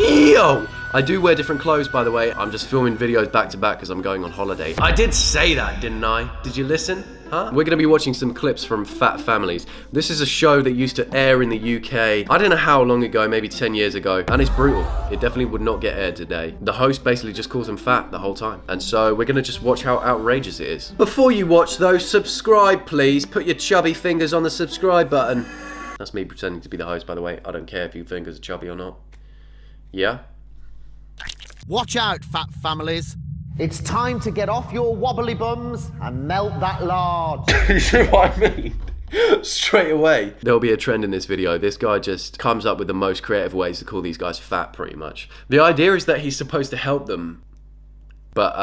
Yo! I do wear different clothes, by the way. I'm just filming videos back to back because I'm going on holiday. I did say that, didn't I? Did you listen? Huh? We're going to be watching some clips from Fat Families. This is a show that used to air in the UK. I don't know how long ago, maybe 10 years ago. And it's brutal. It definitely would not get aired today. The host basically just calls them fat the whole time. And so we're going to just watch how outrageous it is. Before you watch though, subscribe please. Put your chubby fingers on the subscribe button. That's me pretending to be the host, by the way. I don't care if your fingers are chubby or not. Yeah? Watch out, Fat Families. It's time to get off your wobbly bums and melt that lard. You see what I mean? Straight away. There'll be a trend in this video. This guy just comes up with the most creative ways to call these guys fat, pretty much. The idea is that he's supposed to help them, but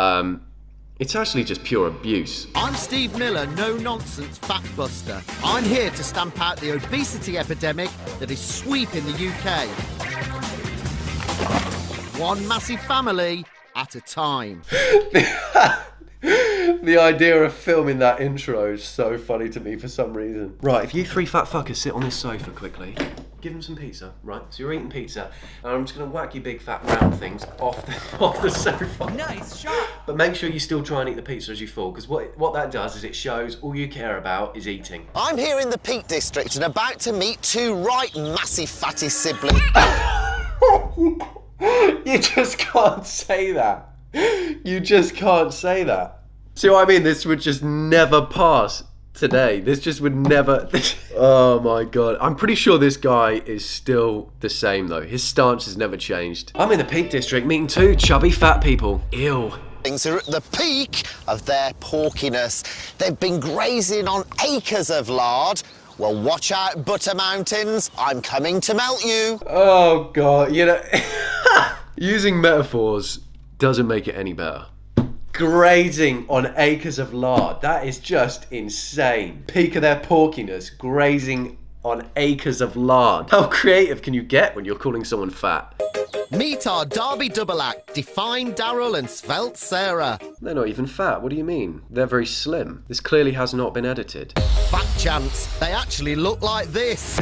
it's actually just pure abuse. I'm Steve Miller, no-nonsense fat buster. I'm here to stamp out the obesity epidemic that is sweeping the UK. One massive family at a time. The idea of filming that intro is so funny to me for some reason. Right, if you three fat fuckers sit on this sofa quickly, give them some pizza, right? So you're eating pizza, and I'm just gonna whack you big fat round things off the sofa. Nice shot. But make sure you still try and eat the pizza as you fall, because what that does is it shows all you care about is eating. I'm here in the Peak District and about to meet two right massive fatty siblings. You just can't say that. You just can't say that. See what I mean? This would just never pass today. This just would never... Oh my god. I'm pretty sure this guy is still the same though. His stance has never changed. I'm in the Peak District meeting two chubby fat people. Ew. Are at the peak of their porkiness. They've been grazing on acres of lard. Well, watch out, Butter Mountains. I'm coming to melt you. Oh god, you know... Using metaphors doesn't make it any better. Grazing on acres of lard. That is just insane. Peak of their porkiness, grazing on acres of lard. How creative can you get when you're calling someone fat? Meet our Derby double act, Defined Daryl and Svelte Sarah. They're not even fat, what do you mean? They're very slim. This clearly has not been edited. Fat chance, they actually look like this.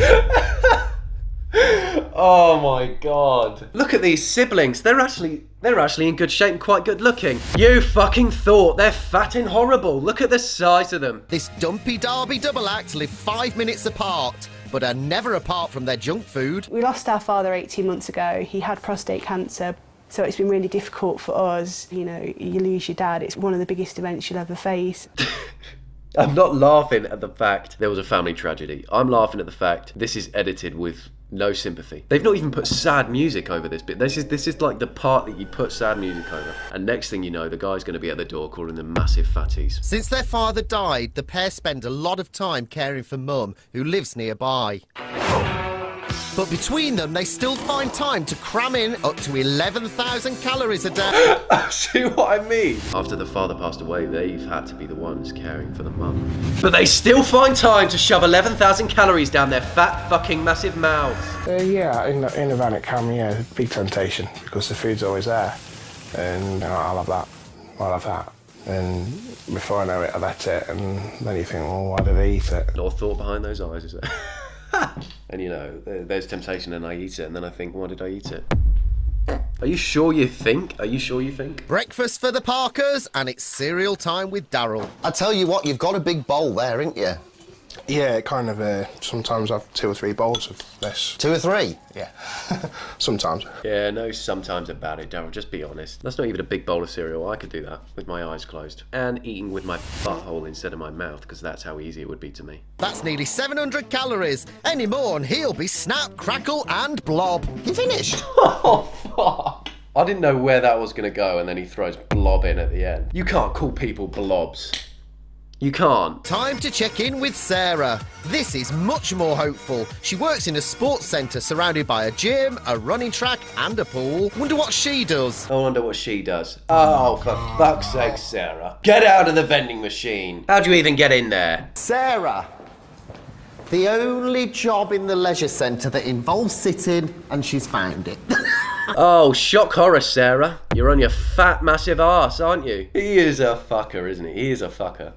Oh my god. Look at these siblings. They're actually in good shape and quite good looking. You fucking thought they're fat and horrible. Look at the size of them. This dumpy Derby double act live 5 minutes apart, but are never apart from their junk food. We lost our father 18 months ago. He had prostate cancer, so it's been really difficult for us. You know, you lose your dad. It's one of the biggest events you'll ever face. I'm not laughing at the fact there was a family tragedy. I'm laughing at the fact this is edited with no sympathy. They've not even put sad music over this bit. This is like the part that you put sad music over. And next thing you know, the guy's going to be at the door calling them massive fatties. Since their father died, the pair spend a lot of time caring for Mum, who lives nearby. But between them, they still find time to cram in up to 11,000 calories a day. See what I mean? After the father passed away, they've had to be the ones caring for the mum. But they still find time to shove 11,000 calories down their fat fucking massive mouths. Yeah, in the van it can, yeah, big temptation, because the food's always there. And I'll have that, I'll have that. And before I know it, I've had it, and then you think, well, why did I eat it? No thought behind those eyes, is there? And you know, there's temptation and I eat it, and then I think, why did I eat it? Are you sure you think? Are you sure you think? Breakfast for the Parkers, and it's cereal time with Daryl. I tell you what, you've got a big bowl there, ain't you? Yeah, kind of, sometimes I have 2 or 3 bowls of this. 2 or 3? Yeah, sometimes. Yeah, no sometimes about it, Daryl, just be honest. That's not even a big bowl of cereal. I could do that with my eyes closed. And eating with my butthole instead of my mouth, because that's how easy it would be to me. That's nearly 700 calories. Any more and he'll be snap, crackle and blob. You finished? Oh, fuck. I didn't know where that was going to go, and then he throws blob in at the end. You can't call people blobs. You can't. Time to check in with Sarah. This is much more hopeful. She works in a sports centre surrounded by a gym, a running track and a pool. Wonder what she does. I wonder what she does. Oh, for fuck's sake, Sarah. Get out of the vending machine. How'd you even get in there? Sarah, the only job in the leisure centre that involves sitting, and she's found it. Oh, shock horror, Sarah. You're on your fat, massive arse, aren't you? He is a fucker, isn't he? He is a fucker.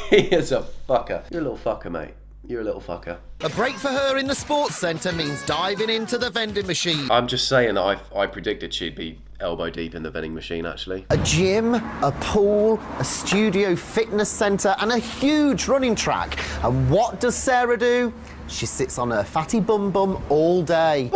He is a fucker. You're a little fucker, mate. You're a little fucker. A break for her in the sports centre means diving into the vending machine. I'm just saying that I predicted she'd be elbow deep in the vending machine, actually. A gym, a pool, a studio fitness centre and a huge running track. And what does Sarah do? She sits on her fatty bum bum all day.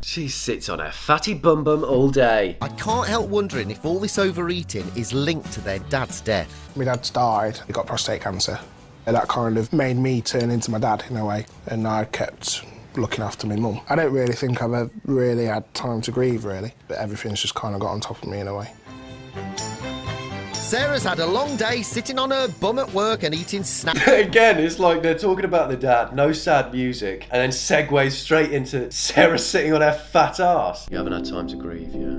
She sits on her fatty bum bum all day. I can't help wondering if all this overeating is linked to their dad's death. My dad's died. He got prostate cancer. And that kind of made me turn into my dad in a way. And I kept looking after my mum. I don't really think I've ever really had time to grieve, really. But everything's just kind of got on top of me in a way. Sarah's had a long day sitting on her bum at work and eating snacks. Again, it's like they're talking about the dad, no sad music, and then segues straight into Sarah sitting on her fat ass. You haven't had time to grieve, yeah.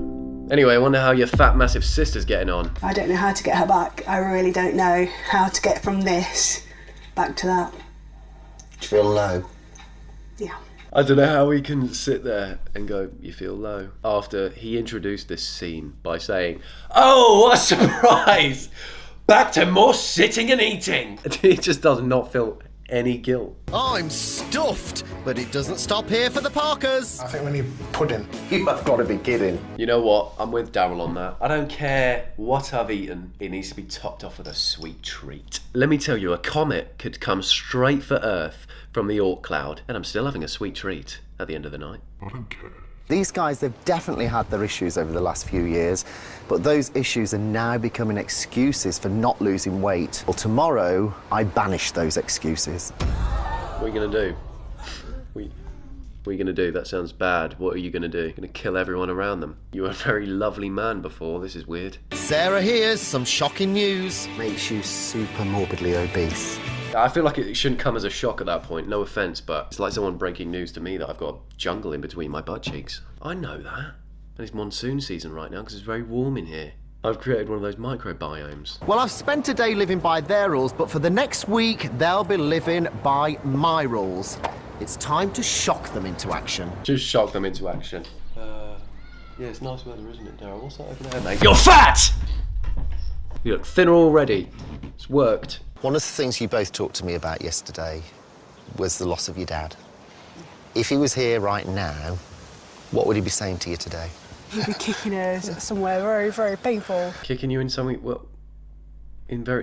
Anyway, I wonder how your fat, massive sister's getting on. I don't know how to get her back. I really don't know how to get from this back to that. Do you feel low? Yeah. I don't know how he can sit there and go, you feel low, after he introduced this scene by saying, oh, what a surprise! Back to more sitting and eating! He just does not feel any guilt. I'm stuffed, but it doesn't stop here for the Parkers. I think we need pudding. You have got to be kidding. You know what? I'm with Daryl on that. I don't care what I've eaten. It needs to be topped off with a sweet treat. Let me tell you, a comet could come straight for Earth from the Oort cloud, and I'm still having a sweet treat at the end of the night. I don't care. These guys, they've definitely had their issues over the last few years, but those issues are now becoming excuses for not losing weight. Well, tomorrow, I banish those excuses. What are you going to do? What are you going to do? That sounds bad. What are you going to do? You're going to kill everyone around them. You were a very lovely man before. This is weird. Sarah hears some shocking news. Makes you super morbidly obese. I feel like it shouldn't come as a shock at that point. No offence, but it's like someone breaking news to me that I've got a jungle in between my butt cheeks. I know that. And it's monsoon season right now because it's very warm in here. I've created one of those microbiomes. Well, I've spent a day living by their rules, but for the next week, they'll be living by my rules. It's time to shock them into action. Just shock them into action. Yeah, it's nice weather, isn't it, Daryl? What's that over there, mate? You're fat! You look thinner already. It's worked. One of the things you both talked to me about yesterday was the loss of your dad. If he was here right now, what would he be saying to you today? He'd be kicking us somewhere very, very painful. Kicking you in somewhere, well,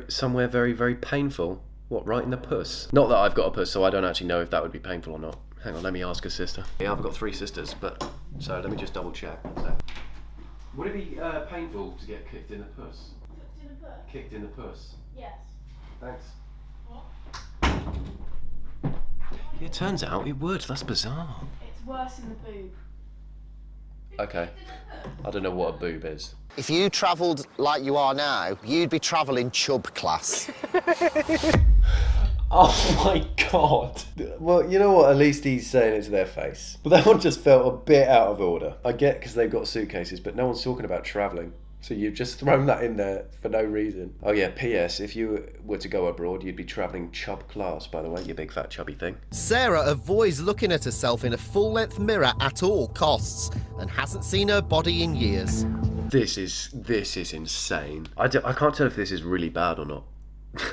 somewhere very, very painful. What, right in the puss? Not that I've got a puss, so I don't actually know if that would be painful or not. Hang on, let me ask a sister. Yeah, I've got 3 sisters, but so let me just double check. Would it be painful to get kicked in the puss? Kicked in the puss? Kicked in the puss. Yes. Thanks. What? Yeah, it turns out it would. That's bizarre. It's worse in the boob. Okay. I don't know what a boob is. If you travelled like you are now, you'd be travelling chub class. Oh my god. Well, you know what? At least he's saying it to their face. But that one just felt a bit out of order. I get because they've got suitcases, but no one's talking about travelling. So you've just thrown that in there for no reason. Oh yeah, P.S. If you were to go abroad, you'd be travelling chub class, by the way, you big fat chubby thing. Sarah avoids looking at herself in a full-length mirror at all costs and hasn't seen her body in years. This is insane. I can't tell if this is really bad or not.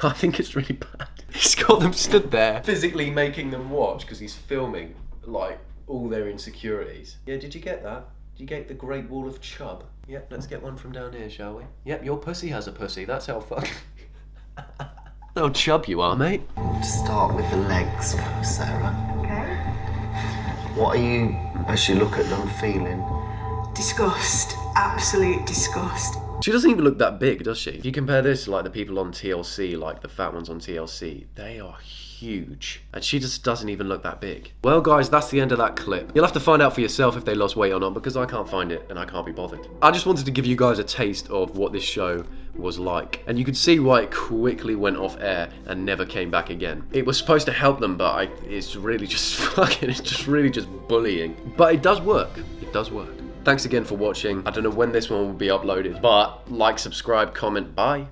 I think it's really bad. He's got them stood there, physically making them watch because he's filming, like, all their insecurities. Yeah, did you get that? Did you get the Great Wall of Chub? Yep, let's get one from down here, shall we? Yep, your pussy has a pussy. That's how how chub you are, mate. To start with the legs, Sarah. Okay. What are you, as you look at them, feeling? Disgust. Absolute disgust. She doesn't even look that big, does she? If you compare this to like the people on TLC, like the fat ones on TLC, they are huge. And she just doesn't even look that big. Well guys, that's the end of that clip. You'll have to find out for yourself if they lost weight or not because I can't find it and I can't be bothered. I just wanted to give you guys a taste of what this show was like. And you could see why it quickly went off air and never came back again. It was supposed to help them, but it's really just it's just really just bullying. But it does work. It does work. Thanks again for watching. I don't know when this one will be uploaded, but like, subscribe, comment, bye.